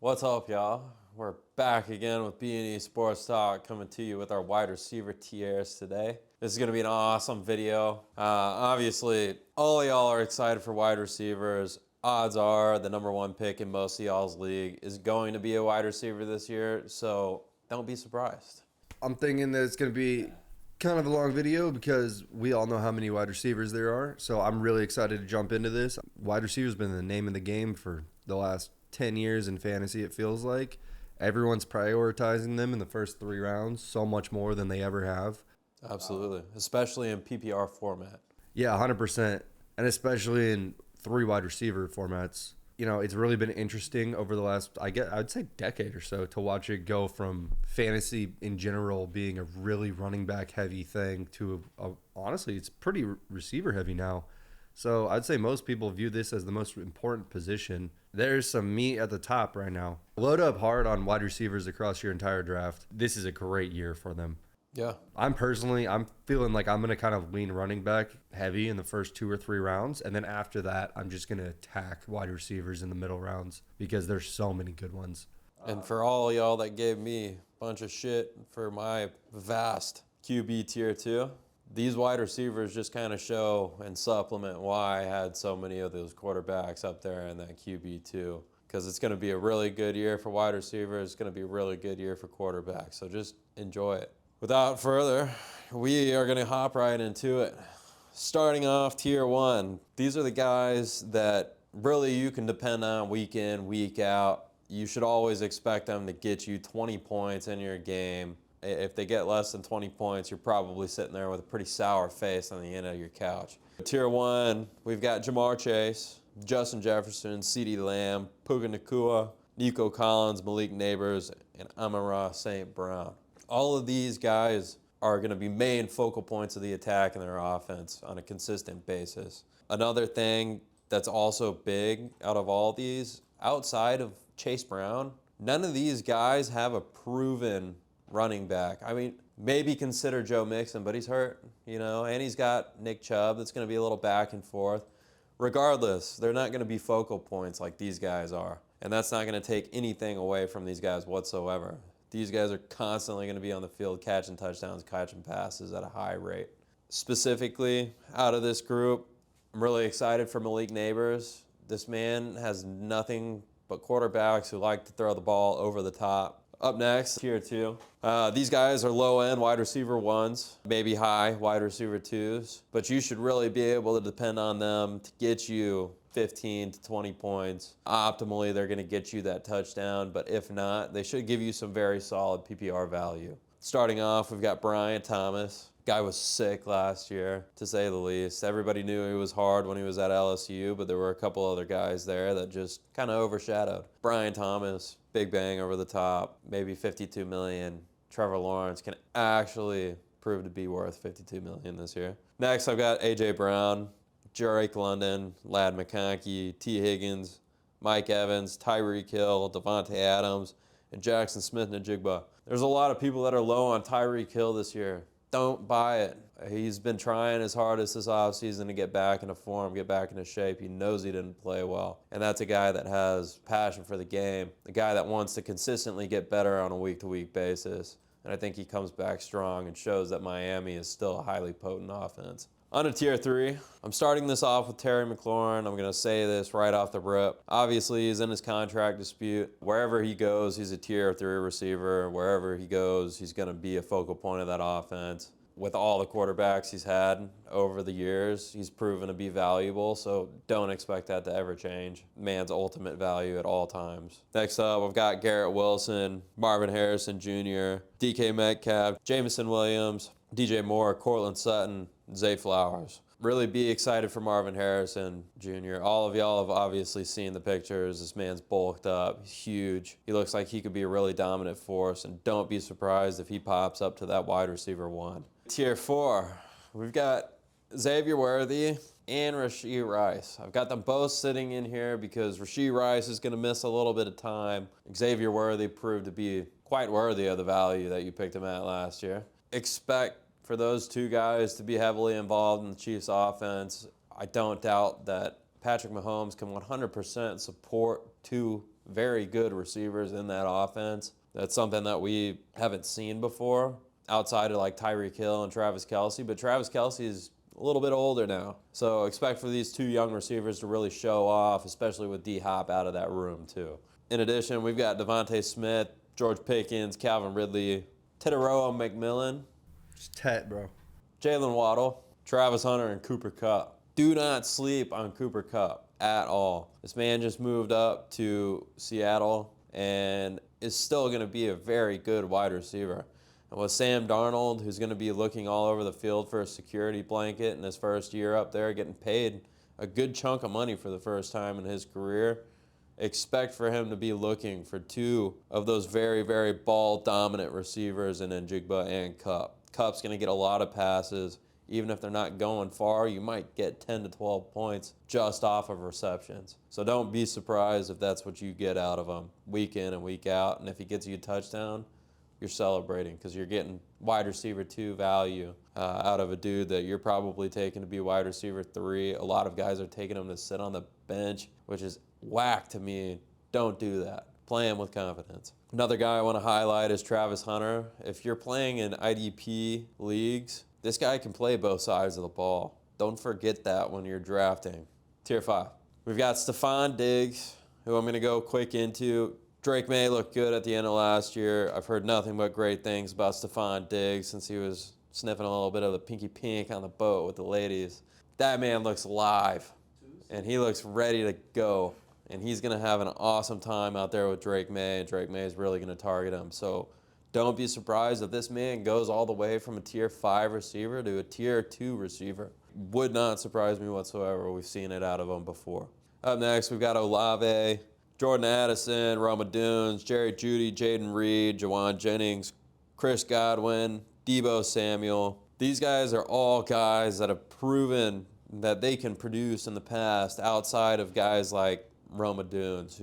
What's up, y'all? We're back again with B&E Sports Talk, coming to you with our wide receiver tiers today. This is going to be an awesome video. Obviously, all of y'all are excited for wide receivers. Odds are the number one pick in most of y'all's league is going to be a wide receiver this year, so don't be surprised. I'm thinking that it's going to be kind of a long video because we all know how many wide receivers there are. So I'm really excited to jump into this. Wide receiver's been the name of the game for the last 10 years in fantasy, it feels like. Everyone's prioritizing them in the first 3 rounds so much more than they ever have. Absolutely, especially in PPR format. Yeah, 100%. And especially in 3 wide receiver formats. You know, it's really been interesting over the last, I'd say decade or so to watch it go from fantasy in general being a really running back heavy thing to honestly, it's pretty receiver heavy now. So I'd say most people view this as the most important position. There's some meat at the top right now. Load up hard on wide receivers across your entire draft. This is a great year for them. Yeah. I'm feeling like I'm going to kind of lean running back heavy in the first 2 or 3 rounds. And then after that, I'm just going to attack wide receivers in the middle rounds because there's so many good ones. And for all y'all that gave me a bunch of shit for my vast QB tier 2, these wide receivers just kind of show and supplement why I had so many of those quarterbacks up there in that QB2. Because it's going to be a really good year for wide receivers. It's going to be a really good year for quarterbacks. So just enjoy it. Without further, we are going to hop right into it. Starting off tier 1, these are the guys that really you can depend on week in, week out. You should always expect them to get you 20 points in your game. If they get less than 20 points, you're probably sitting there with a pretty sour face on the end of your couch. Tier 1, we've got Jamar Chase, Justin Jefferson, CeeDee Lamb, Puka Nacua, Nico Collins, Malik Neighbors, and Amon-Ra St. Brown. All of these guys are going to be main focal points of the attack in their offense on a consistent basis. Another thing that's also big out of all these, outside of Chase Brown, none of these guys have a proven running back. I mean, maybe consider Joe Mixon, but he's hurt, and he's got Nick Chubb that's going to be a little back and forth. Regardless, they're not going to be focal points like these guys are, and that's not going to take anything away from these guys whatsoever. These guys are constantly going to be on the field catching touchdowns, catching passes at a high rate. Specifically, out of this group, I'm really excited for Malik Neighbors. This man has nothing but quarterbacks who like to throw the ball over the top. Up next, tier 2. These guys are low-end wide receiver 1s, maybe high wide receiver 2s, but you should really be able to depend on them to get you 15 to 20 points. Optimally, they're going to get you that touchdown, but if not, they should give you some very solid PPR value. Starting off, we've got Brian Thomas. Guy was sick last year, to say the least. Everybody knew he was hard when he was at LSU, but there were a couple other guys there that just kind of overshadowed. Brian Thomas, big bang over the top, maybe 52 million. Trevor Lawrence can actually prove to be worth 52 million this year. Next, I've got A.J. Brown, Drake London, Ladd McConkey, T. Higgins, Mike Evans, Tyreek Hill, Devontae Adams, and Jackson Smith-Njigba. There's a lot of people that are low on Tyreek Hill this year. Don't buy it. He's been trying his hardest this offseason to get back into form, get back into shape. He knows he didn't play well. And that's a guy that has passion for the game, a guy that wants to consistently get better on a week-to-week basis. And I think he comes back strong and shows that Miami is still a highly potent offense. On to tier 3, I'm starting this off with Terry McLaurin. I'm going to say this right off the rip. Obviously, he's in his contract dispute. Wherever he goes, he's a tier 3 receiver. Wherever he goes, he's going to be a focal point of that offense. With all the quarterbacks he's had over the years, he's proven to be valuable, so don't expect that to ever change. Man's ultimate value at all times. Next up, I've got Garrett Wilson, Marvin Harrison Jr., DK Metcalf, Jameson Williams, DJ Moore, Cortland Sutton, Zay Flowers. Really be excited for Marvin Harrison Jr. All of y'all have obviously seen the pictures. This man's bulked up. He's huge. He looks like he could be a really dominant force, and don't be surprised if he pops up to that wide receiver 1. Tier 4, we've got Xavier Worthy and Rashee Rice. I've got them both sitting in here because Rashee Rice is going to miss a little bit of time. Xavier Worthy proved to be quite worthy of the value that you picked him at last year. Expect for those 2 guys to be heavily involved in the Chiefs' offense. I don't doubt that Patrick Mahomes can 100% support 2 very good receivers in that offense. That's something that we haven't seen before outside of like Tyreek Hill and Travis Kelce. But Travis Kelce is a little bit older now. So expect for these two young receivers to really show off, especially with D-Hop out of that room too. In addition, we've got Devontae Smith, George Pickens, Calvin Ridley, Tedoroa McMillan, Just Tet, bro. Jalen Waddle, Travis Hunter, and Cooper Kupp. Do not sleep on Cooper Kupp at all. This man just moved up to Seattle and is still going to be a very good wide receiver. And with Sam Darnold, who's going to be looking all over the field for a security blanket in his first year up there, getting paid a good chunk of money for the first time in his career, expect for him to be looking for two of those very, very ball-dominant receivers in Njigba and Kupp. Kupp's going to get a lot of passes. Even if they're not going far, you might get 10 to 12 points just off of receptions. So don't be surprised if that's what you get out of him week in and week out. And if he gets you a touchdown, you're celebrating because you're getting wide receiver 2 value out of a dude that you're probably taking to be wide receiver 3. A lot of guys are taking him to sit on the bench, which is whack to me. Don't do that. Play him with confidence. Another guy I want to highlight is Travis Hunter. If you're playing in IDP leagues, this guy can play both sides of the ball. Don't forget that when you're drafting. Tier 5. We've got Stephon Diggs, who I'm going to go quick into. Drake May looked good at the end of last year. I've heard nothing but great things about Stephon Diggs since he was sniffing a little bit of the pinky pink on the boat with the ladies. That man looks alive, and he looks ready to go. And he's going to have an awesome time out there with Drake May, and Drake May is really going to target him. So don't be surprised if this man goes all the way from a tier 5 receiver to a tier 2 receiver. Would not surprise me whatsoever. We've seen it out of him before. Up next, we've got Olave, Jordan Addison, Roma Dunes, Jerry Jeudy, Jaden Reed, Jawan Jennings, Chris Godwin, Deebo Samuel. These guys are all guys that have proven that they can produce in the past outside of guys like Roma Dunes,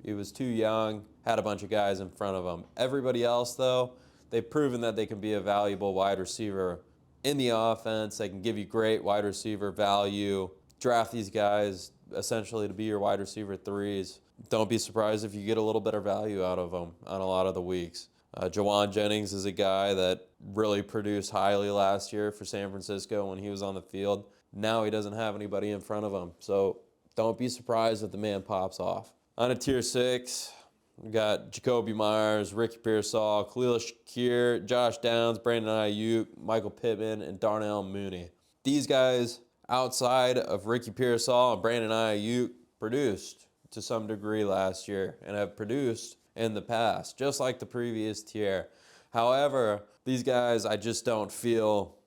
he was too young, had a bunch of guys in front of him. Everybody else, though, they've proven that they can be a valuable wide receiver in the offense. They can give you great wide receiver value. Draft these guys essentially to be your wide receiver 3s. Don't be surprised if you get a little better value out of them on a lot of the weeks. Jawan Jennings is a guy that really produced highly last year for San Francisco when he was on the field. Now he doesn't have anybody in front of him. So don't be surprised if the man pops off. On a tier 6, we got Jacoby Myers, Ricky Pearsall, Khalil Shakir, Josh Downs, Brandon Ayuk, Michael Pittman, and Darnell Mooney. These guys, outside of Ricky Pearsall and Brandon Ayuk, produced to some degree last year and have produced in the past, just like the previous tier. However, these guys I just don't feel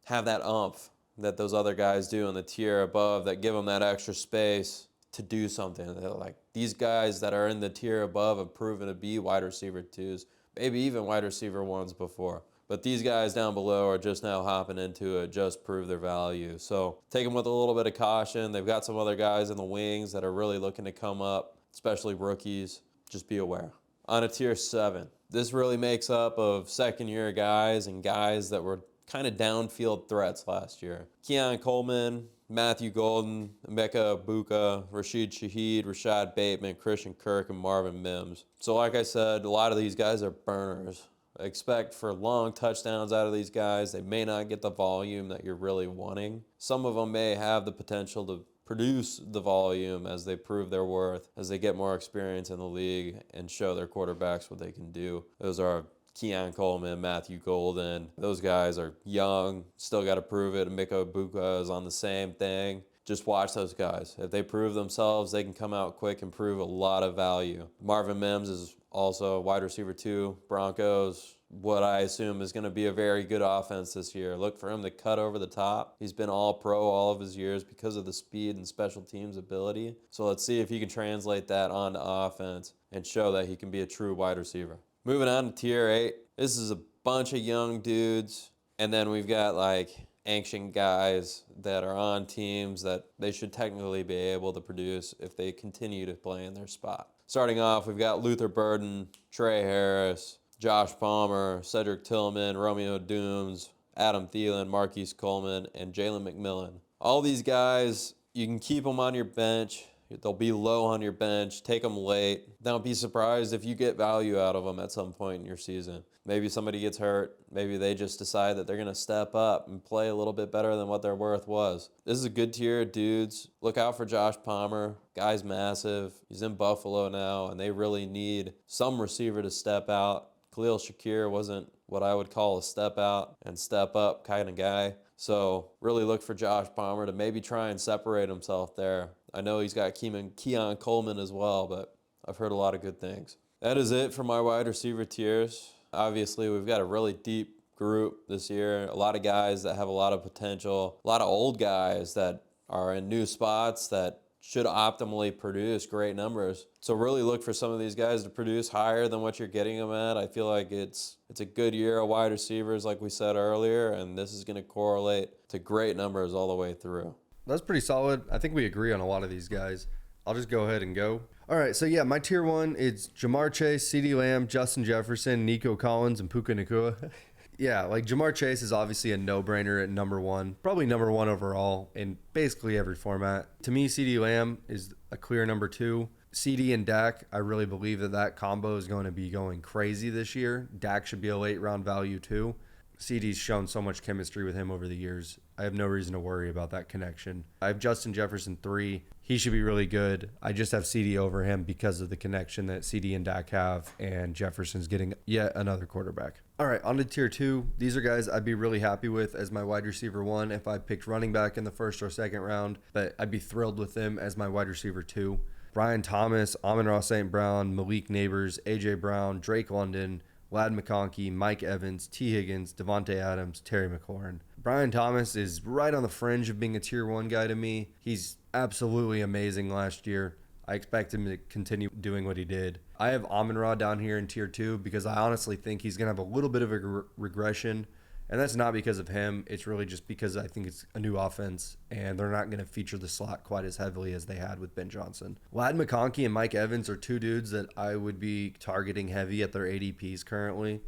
have that oomph that those other guys do in the tier above that give them that extra space to do something. They're like these guys that are in the tier above have proven to be wide receiver 2s, maybe even wide receiver 1s before. But these guys down below are just now hopping into it, just prove their value. So take them with a little bit of caution. They've got some other guys in the wings that are really looking to come up, especially rookies. Just be aware. On a tier 7, this really makes up of second-year guys and guys that were kind of downfield threats last year. Keon Coleman, Matthew Golden, Emeka Buka, Rashid Shaheed, Rashad Bateman, Christian Kirk, and Marvin Mims. So like I said, a lot of these guys are burners. Expect for long touchdowns out of these guys. They may not get the volume that you're really wanting. Some of them may have the potential to produce the volume as they prove their worth, as they get more experience in the league and show their quarterbacks what they can do. Those are Keon Coleman, Matthew Golden. Those guys are young, still got to prove it. Emeka Buka is on the same thing. Just watch those guys. If they prove themselves, they can come out quick and prove a lot of value. Marvin Mims is also wide receiver 2, Broncos. What I assume is going to be a very good offense this year. Look for him to cut over the top. He's been all pro all of his years because of the speed and special teams ability. So let's see if he can translate that onto offense and show that he can be a true wide receiver. Moving on to tier 8. This is a bunch of young dudes. And then we've got like ancient guys that are on teams that they should technically be able to produce if they continue to play in their spot. Starting off, we've got Luther Burden, Trey Harris, Josh Palmer, Cedric Tillman, Romeo Dooms, Adam Thielen, Marquise Coleman, and Jalen McMillan. All these guys, you can keep them on your bench. They'll be low on your bench. Take them late. Don't be surprised if you get value out of them at some point in your season. Maybe somebody gets hurt. Maybe they just decide that they're going to step up and play a little bit better than what their worth was. This is a good tier of dudes. Look out for Josh Palmer. Guy's massive. He's in Buffalo now, and they really need some receiver to step out. Khalil Shakir wasn't what I would call a step out and step up kind of guy. So really look for Josh Palmer to maybe try and separate himself there. I know he's got Keon Coleman as well, but I've heard a lot of good things. That is it for my wide receiver tiers. Obviously, we've got a really deep group this year. A lot of guys that have a lot of potential. A lot of old guys that are in new spots that should optimally produce great numbers. So really look for some of these guys to produce higher than what you're getting them at. I feel like it's a good year of wide receivers, like we said earlier, and this is going to correlate to great numbers all the way through. That's pretty solid. I think we agree on a lot of these guys. I'll just go ahead and go. All right, so yeah, my tier one is Jamar Chase, CeeDee Lamb, Justin Jefferson, Nico Collins, and Puka Nacua. Yeah, like Jamar Chase is obviously a no-brainer at number one, probably number one overall in basically every format. To me, CeeDee Lamb is a clear number two. CD and Dak, I really believe that combo is going to be going crazy this year. Dak should be a late-round value too. CD's shown so much chemistry with him over the years. I have no reason to worry about that connection. I have Justin Jefferson 3. He should be really good. I just have CD over him because of the connection that CD and Dak have, and Jefferson's getting yet another quarterback. All right, on to tier 2. These are guys I'd be really happy with as my wide receiver 1 if I picked running back in the first or second round, but I'd be thrilled with them as my wide receiver 2. Brian Thomas, Amon-Ra St. Brown, Malik Neighbors, A.J. Brown, Drake London, Ladd McConkey, Mike Evans, T. Higgins, Devontae Adams, Terry McLaurin. Brian Thomas is right on the fringe of being a tier 1 guy to me. He's absolutely amazing last year. I expect him to continue doing what he did. I have Amon-Ra down here in tier 2 because I honestly think he's going to have a little bit of a regression. And that's not because of him. It's really just because I think it's a new offense, and they're not going to feature the slot quite as heavily as they had with Ben Johnson. Ladd McConkey and Mike Evans are two dudes that I would be targeting heavy at their ADPs currently.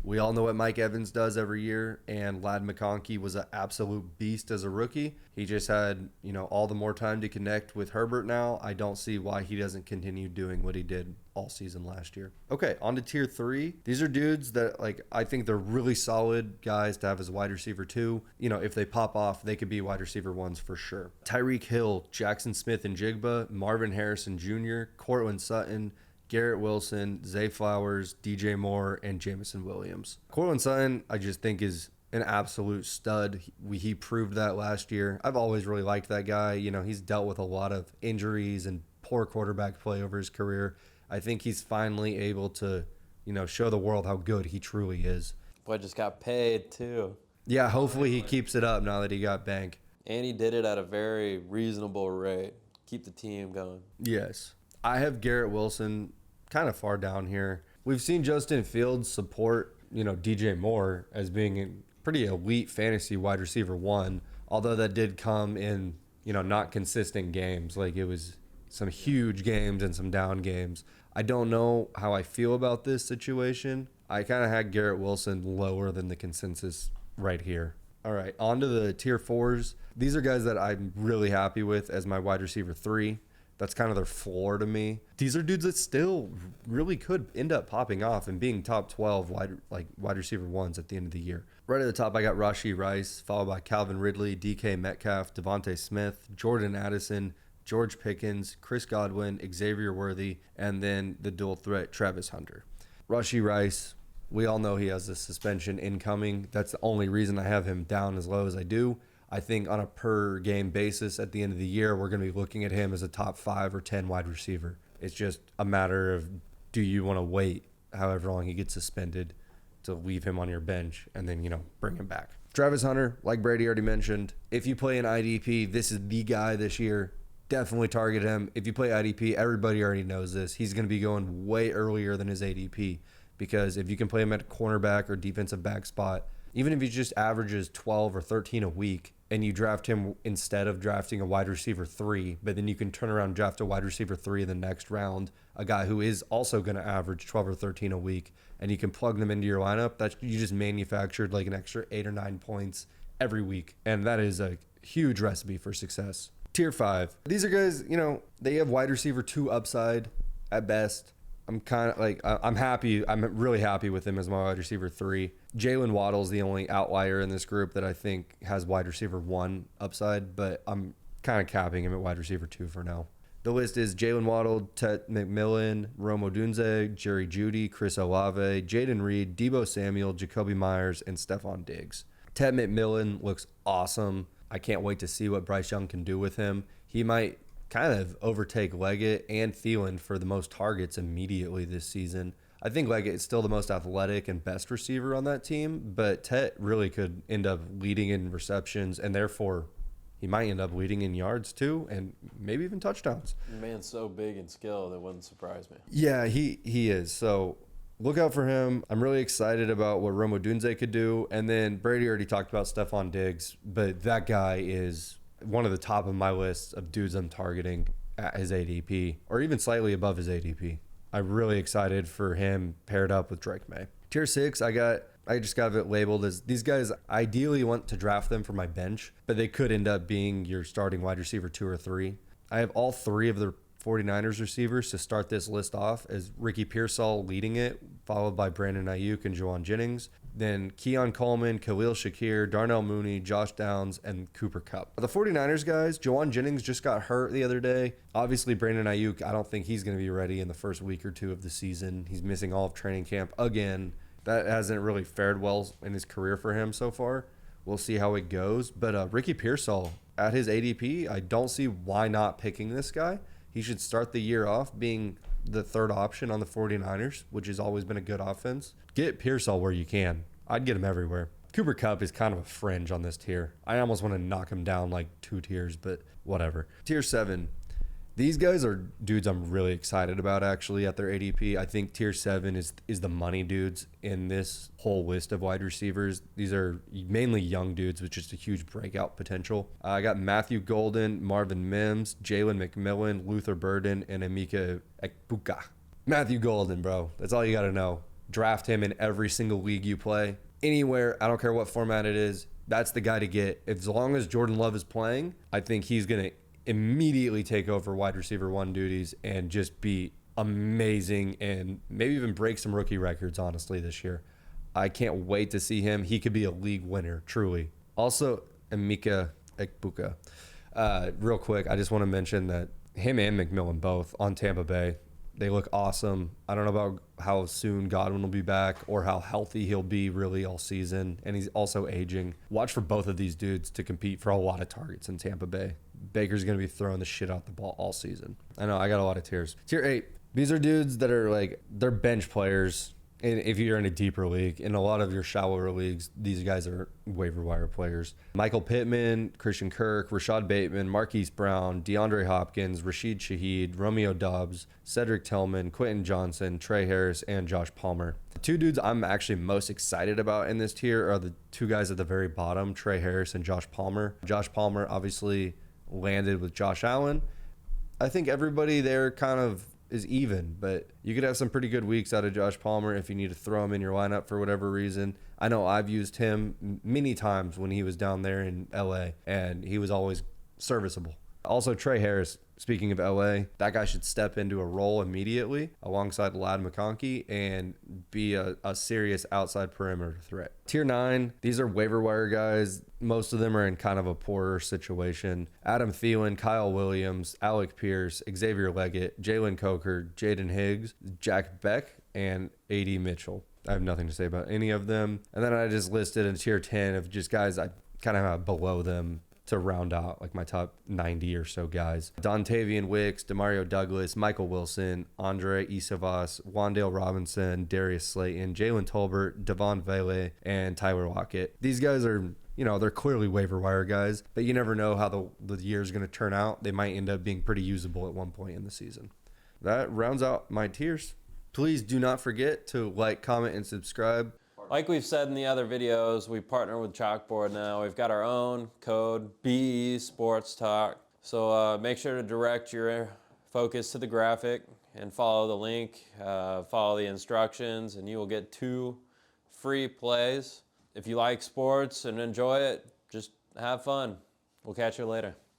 We all know what Mike Evans does every year, and Ladd McConkey was an absolute beast as a rookie. He just had, all the more time to connect with Herbert now. I don't see why he doesn't continue doing what he did all season last year. Okay, on to tier 3. These are dudes that, I think they're really solid guys to have as wide receiver 2. If they pop off, they could be wide receiver 1s for sure. Tyreek Hill, Jackson Smith and Jigba, Marvin Harrison Jr., Cortland Sutton, Garrett Wilson, Zay Flowers, DJ Moore, and Jamison Williams. Cortland Sutton, I just think is an absolute stud. He proved that last year. I've always really liked that guy. He's dealt with a lot of injuries and poor quarterback play over his career. I think he's finally able to, show the world how good he truly is. Boy just got paid too. Yeah, hopefully he keeps it up now that he got bank. And he did it at a very reasonable rate. Keep the team going. Yes. I have Garrett Wilson kind of far down here. We've seen Justin Fields support, DJ Moore as being a pretty elite fantasy wide receiver 1, although that did come in, not consistent games. It was some huge games and some down games. I don't know how I feel about this situation. I kind of had Garrett Wilson lower than the consensus right here. All right, on to the tier 4s. These are guys that I'm really happy with as my wide receiver 3. That's kind of their floor to me. These are dudes that still really could end up popping off and being top 12 wide receiver 1s at the end of the year. Right at the top, I got Rashee Rice, followed by Calvin Ridley, DK Metcalf, Devontae Smith, Jordan Addison, George Pickens, Chris Godwin, Xavier Worthy, and then the dual threat Travis Hunter. Rashee Rice, we all know he has a suspension incoming. That's the only reason I have him down as low as I do. I think on a per game basis at the end of the year, we're going to be looking at him as a top 5 or 10 wide receiver. It's just a matter of, do you want to wait however long he gets suspended to leave him on your bench and then, bring him back. Travis Hunter, like Brady already mentioned, if you play an IDP, this is the guy this year. Definitely target him. If you play IDP, everybody already knows this. He's going to be going way earlier than his ADP because if you can play him at cornerback or defensive back spot, even if he just averages 12 or 13 a week and you draft him instead of drafting a wide receiver 3, but then you can turn around and draft a wide receiver 3 in the next round, a guy who is also going to average 12 or 13 a week, and you can plug them into your lineup, that you just manufactured an extra 8 or 9 points every week. And that is a huge recipe for success. Tier 5. These are guys, they have wide receiver 2 upside at best. I'm kind of like, I'm happy. I'm really happy with him as my wide receiver 3. Jalen Waddle's the only outlier in this group that I think has wide receiver 1 upside, but I'm kind of capping him at wide receiver 2 for now. The list is Jalen Waddle, Tet McMillan, Rome Odunze, Jerry Jeudy, Chris Olave, Jaden Reed, Debo Samuel, Jacoby Myers, and Stephon Diggs. Tet McMillan looks awesome. I can't wait to see what Bryce Young can do with him. He might kind of overtake Leggett and Thielen for the most targets immediately this season. I think Leggett is still the most athletic and best receiver on that team, but Tet really could end up leading in receptions, and therefore he might end up leading in yards too, and maybe even touchdowns. Man's so big and skilled, it wouldn't surprise me. Yeah, he is. So look out for him. I'm really excited about what Rome Odunze could do. And then Brady already talked about Stephon Diggs, but that guy is one of the top of my list of dudes I'm targeting at his ADP, or even slightly above his ADP. I'm really excited for him paired up with Drake May. Tier 6, I just got it labeled as these guys. Ideally want to draft them for my bench, but they could end up being your starting wide receiver 2 or 3. I have all 3 of the 49ers receivers to start this list off, as Ricky Pearsall leading it, followed by Brandon Ayuk and Juwan Jennings. Then Keon Coleman, Khalil Shakir, Darnell Mooney, Josh Downs, and Cooper Kupp. The 49ers guys, Juwan Jennings just got hurt the other day. Obviously, Brandon Ayuk, I don't think he's going to be ready in the first week or 2 of the season. He's missing all of training camp again. That hasn't really fared well in his career for him so far. We'll see how it goes. But Ricky Pearsall, at his ADP, I don't see why not picking this guy. He should start the year off being the 3rd option on the 49ers, which has always been a good offense. Get Pearsall where you can. I'd get him everywhere. Cooper Kupp is kind of a fringe on this tier. I almost want to knock him down like 2 tiers, but whatever. Tier 7. These guys are dudes I'm really excited about, actually, at their ADP. I think Tier 7 is the money dudes in this whole list of wide receivers. These are mainly young dudes with just a huge breakout potential. I got Matthew Golden, Marvin Mims, Jalen McMillan, Luther Burden, and Emeka Ekpuka. Matthew Golden, bro. That's all you got to know. Draft him in every single league you play. Anywhere, I don't care what format it is. That's the guy to get. As long as Jordan Love is playing, I think he's going to immediately take over wide receiver 1 duties and just be amazing and maybe even break some rookie records, honestly, this year. I can't wait to see him. He could be a league winner, truly. Also, Emeka Ekpuka. Real quick, I just want to mention that him and McMillan both on Tampa Bay, they look awesome. I don't know about how soon Godwin will be back or how healthy he'll be really all season. And he's also aging. Watch for both of these dudes to compete for a lot of targets in Tampa Bay. Baker's going to be throwing the shit out the ball all season. I know, I got a lot of tiers. Tier 8. These are dudes that are like, they're bench players. And if you're in a deeper league, in a lot of your shallower leagues, these guys are waiver wire players. Michael Pittman, Christian Kirk, Rashad Bateman, Marquise Brown, DeAndre Hopkins, Rashid Shaheed, Romeo Doubs, Cedric Tillman, Quentin Johnson, Trey Harris, and Josh Palmer. The 2 dudes I'm actually most excited about in this tier are the 2 guys at the very bottom, Trey Harris and Josh Palmer. Josh Palmer obviously landed with Josh Allen. I think everybody there kind of is even, but you could have some pretty good weeks out of Josh Palmer if you need to throw him in your lineup for whatever reason. I know I've used him many times when he was down there in LA, and he was always serviceable. Also, Trey Harris, speaking of LA, that guy should step into a role immediately alongside Ladd McConkey and be a serious outside perimeter threat. Tier 9, these are waiver wire guys. Most of them are in kind of a poorer situation. Adam Thielen, Kyle Williams, Alec Pierce, Xavier Leggett, Jalen Coker, Jaden Higgs, Jack Beck, and A.D. Mitchell. I have nothing to say about any of them. And then I just listed a tier 10 of just guys I kind of have below them to round out like my top 90 or so guys. Dontavian Wicks, Demario Douglas, Michael Wilson, Andre Isavas, Wandale Robinson, Darius Slayton, Jalen Tolbert, Devon Vele, and Tyler Lockett. These guys are, they're clearly waiver wire guys, but you never know how the year is going to turn out. They might end up being pretty usable at one point in the season. That rounds out my tiers. Please do not forget to like, comment, and subscribe. Like we've said in the other videos, we partner with Chalkboard now. We've got our own code, B&E Sports Talk. So make sure to direct your focus to the graphic and follow the link, follow the instructions, and you will get 2 free plays. If you like sports and enjoy it, just have fun. We'll catch you later.